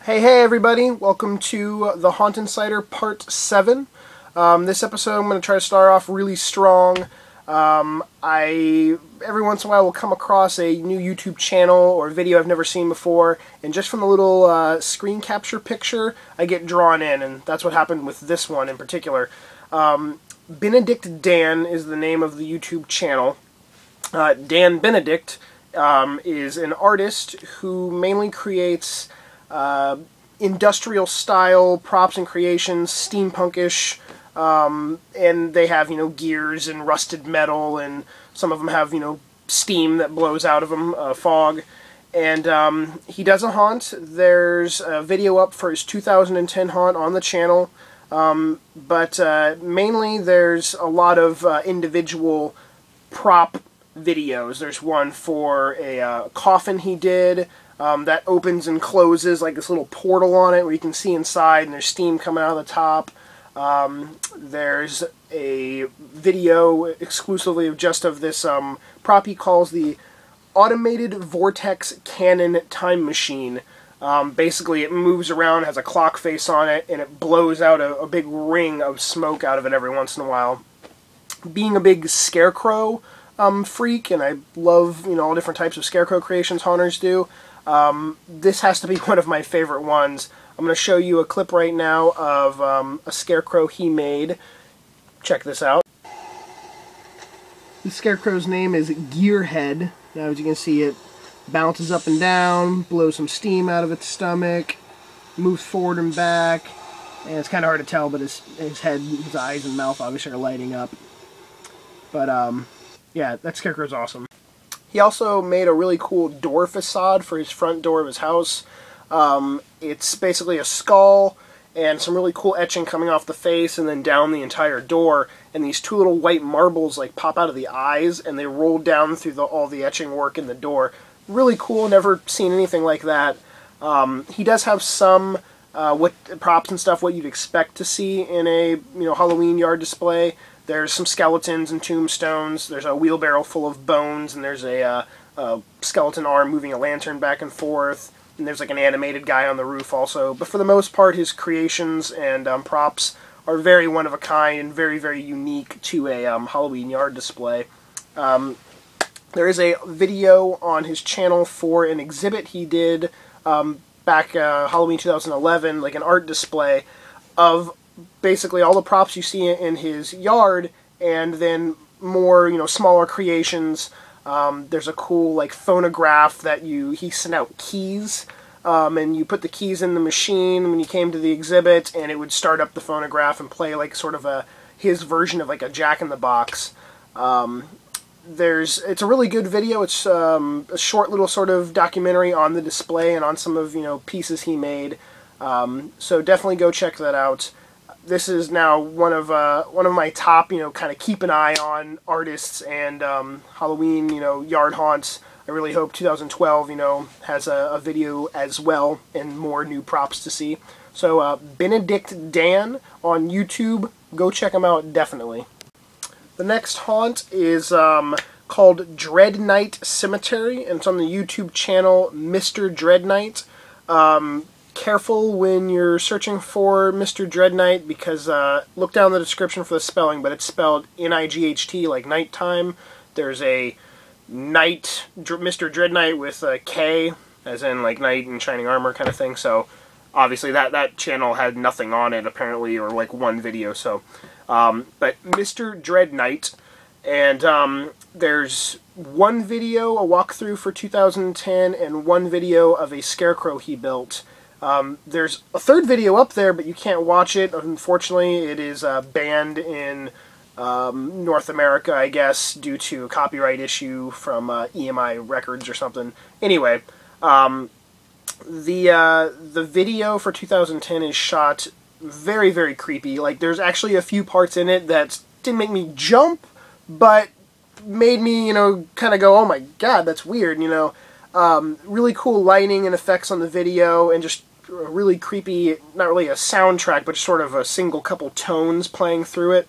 Hey everybody, welcome to The Haunt Insider Part 7. This episode I'm going to try to start off really strong. Every once in a while will come across a new YouTube channel or video I've never seen before, and just from the little screen capture picture, I get drawn in, and that's what happened with this one in particular. Benedict Dan is the name of the YouTube channel. Dan Benedict is an artist who mainly creates industrial style props and creations, steampunkish, and they have, gears and rusted metal, and some of them have, steam that blows out of them, fog. And he does a haunt. There's a video up for his 2010 haunt on the channel, but mainly there's a lot of individual prop videos. There's one for a coffin he did, that opens and closes like this little portal on it where you can see inside and there's steam coming out of the top. There's a video exclusively of this prop he calls the Automated Vortex Cannon Time Machine. Basically it moves around, has a clock face on it, and it blows out a big ring of smoke out of it every once in a while. Being a big scarecrow freak, and I love all different types of scarecrow creations haunters do, this has to be one of my favorite ones. I'm going to show you a clip right now of a scarecrow he made. Check this out. The scarecrow's name is Gearhead. Now as you can see, it bounces up and down, blows some steam out of its stomach, moves forward and back, and it's kind of hard to tell, but his head, his eyes and mouth obviously are lighting up. But yeah, that scarecrow's awesome. He also made a really cool door facade for his front door of his house. It's basically a skull and some really cool etching coming off the face and then down the entire door, and these two little white marbles like pop out of the eyes and they roll down through all the etching work in the door. Really cool, never seen anything like that. He does have some props and stuff what you'd expect to see in a Halloween yard display. There's some skeletons and tombstones, there's a wheelbarrow full of bones, and there's a skeleton arm moving a lantern back and forth, and there's like an animated guy on the roof also. But for the most part, his creations and props are very one-of-a-kind and very, very unique to a Halloween yard display. There is a video on his channel for an exhibit he did back Halloween 2011, like an art display of basically all the props you see in his yard, and then more, smaller creations. There's a cool, like, phonograph that he sent out keys, and you put the keys in the machine when you came to the exhibit, and it would start up the phonograph and play, like, sort of his version of, like, a Jack-in-the-Box. It's a really good video. It's a short little sort of documentary on the display and on some of, pieces he made. So definitely go check that out. This is now one of my top, kind of keep an eye on artists and Halloween, yard haunts. I really hope 2012, has a video as well and more new props to see. So Benedict Dan on YouTube, go check him out definitely. The next haunt is called Dread Night Cemetery, and it's on the YouTube channel Mr. Dread Night. Careful when you're searching for Mr. Dread Night, because look down the description for the spelling, but it's spelled N-I-G-H-T, like nighttime. There's a night, Mr. Dread Night with a K, as in like knight in shining armor kind of thing, so obviously that channel had nothing on it apparently, or like one video, so but Mr. Dread Night, and there's one video, a walkthrough for 2010, and one video of a scarecrow he built. There's a third video up there, but you can't watch it. Unfortunately, it is banned in North America, I guess, due to a copyright issue from EMI Records or something. Anyway, the video for 2010 is shot very, very creepy. Like, there's actually a few parts in it that didn't make me jump, but made me, kind of go, oh my god, that's weird, really cool lighting and effects on the video, and just really creepy, not really a soundtrack, but just sort of a single couple tones playing through it.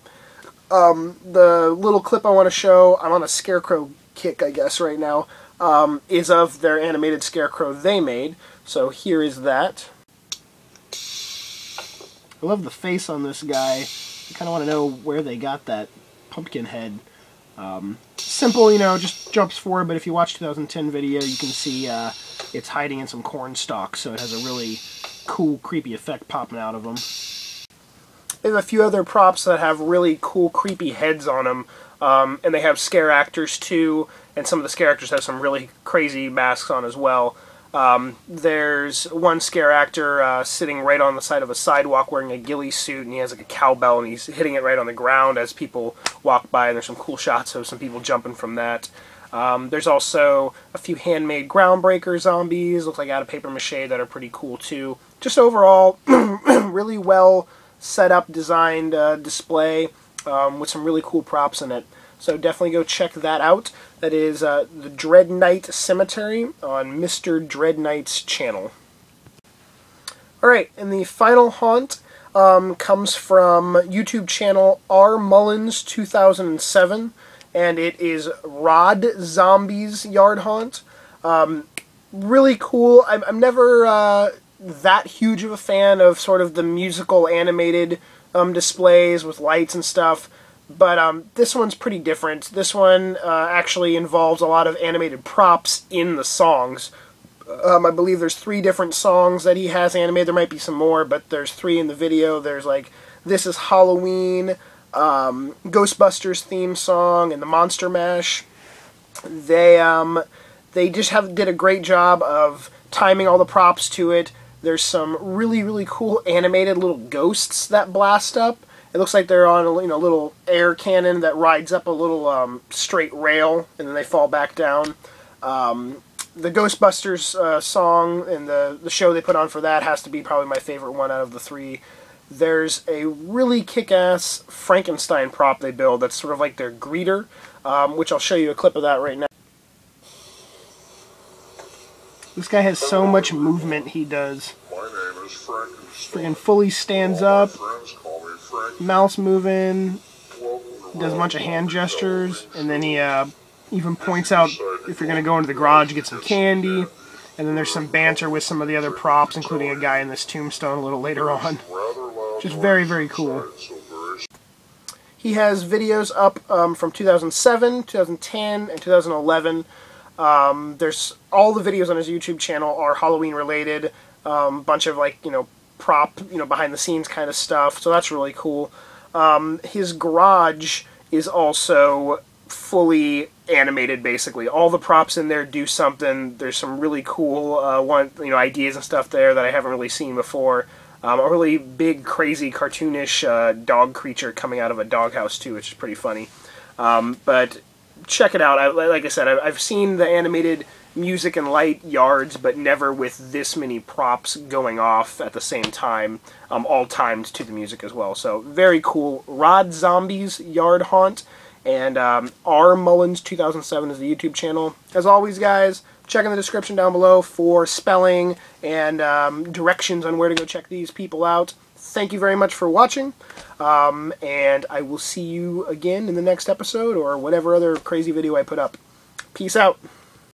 The little clip I want to show, I'm on a scarecrow kick, I guess, right now, is of their animated scarecrow they made. So here is that. I love the face on this guy. I kind of want to know where they got that pumpkin head. Simple, you know, just jumps forward, but if you watch 2010 video, you can see it's hiding in some corn stalks, so it has a really cool, creepy effect popping out of them. There's a few other props that have really cool, creepy heads on them, and they have scare actors too, and some of the scare actors have some really crazy masks on as well. There's one scare actor sitting right on the side of a sidewalk wearing a ghillie suit, and he has like a cowbell, and he's hitting it right on the ground as people walk by, and there's some cool shots of some people jumping from that. There's also a few handmade groundbreaker zombies, look like out of paper mache, that are pretty cool too. Just overall, really well set up, designed display with some really cool props in it. So definitely go check that out. That is the Dread Knight Cemetery on Mr. Dread Knight's channel. Alright, and the final haunt comes from YouTube channel R Mullins 2007, and it is Rod Zombie's Yard Haunt. Really cool. I'm never that huge of a fan of sort of the musical animated displays with lights and stuff, but this one's pretty different. This one actually involves a lot of animated props in the songs. I believe there's 3 different songs that he has animated. There might be some more, but there's 3 in the video. There's like This Is Halloween, Ghostbusters theme song, and the Monster Mash. They just did a great job of timing all the props to it. There's some really, really cool animated little ghosts that blast up. It looks like they're on a little air cannon that rides up a little straight rail, and then they fall back down. The Ghostbusters song and the show they put on for that has to be probably my favorite one out of the 3. There's a really kick-ass Frankenstein prop they build that's sort of like their greeter, which I'll show you a clip of that right now. This guy has so much movement he does. My name is Frankenstein. Friggin' fully stands up, mouth's moving, does a bunch of hand gestures, and then he even points out if you're going to go into the garage, get some candy. And then there's some banter with some of the other props, including a guy in this tombstone a little later on. Just very, very cool. He has videos up from 2007, 2010, and 2011. There's all the videos on his YouTube channel are Halloween related. Bunch of prop, behind the scenes kind of stuff. So that's really cool. His garage is also fully animated, basically. All the props in there do something. There's some really cool ideas and stuff there that I haven't really seen before. A really big, crazy, cartoonish dog creature coming out of a doghouse too, which is pretty funny. But check it out. Like I said, I've seen the animated music and light yards, but never with this many props going off at the same time, all timed to the music as well. So very cool. Rod Zombie's Yard Haunt, and R Mullins 2007 is the YouTube channel. As always, guys, check in the description down below for spelling and directions on where to go check these people out. Thank you very much for watching, and I will see you again in the next episode or whatever other crazy video I put up. Peace out.